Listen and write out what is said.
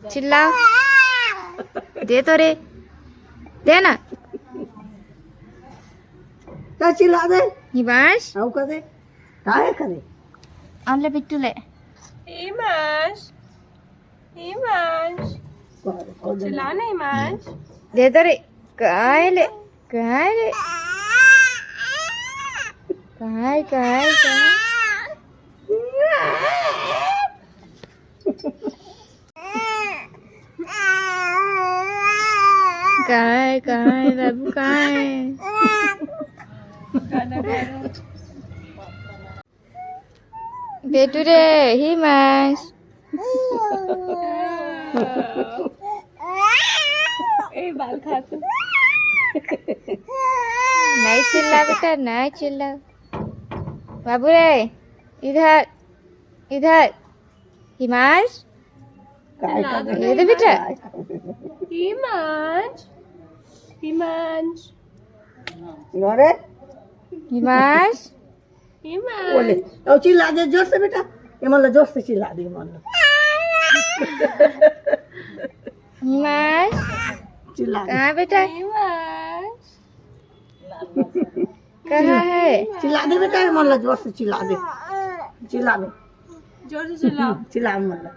चिल्लाओ, दे तो रे, दे ना। क्या चिल्ला दे हिमांश आओ कर दे काय करे आमले बिट्टू ले हिमांश हिमांश चिल्लाना हिमांश दे तो रे काय ले काय ले काय काय काय काय काय बाबू काय बेटू रे हिमांश ए बाल खाते नहीं चिल्ला बेटा नहीं चिल्ला बाबू रे इधर इधर हिमांश काय करे ये दे बेटा हिमांश हिमांश अरे हिमांश बोले हिमांश आओ चिल्ला दे जोर से बेटा ये मला जोर से चिल्ला दे मला हिमांश चिल्ला दे कहाँ बेटा हिमांश कहाँ है चिल्ला दे बेटा ये मला जोर से चिल्ला दे चिल्ला दे जोर से चिल्लाओ चिल्ला मला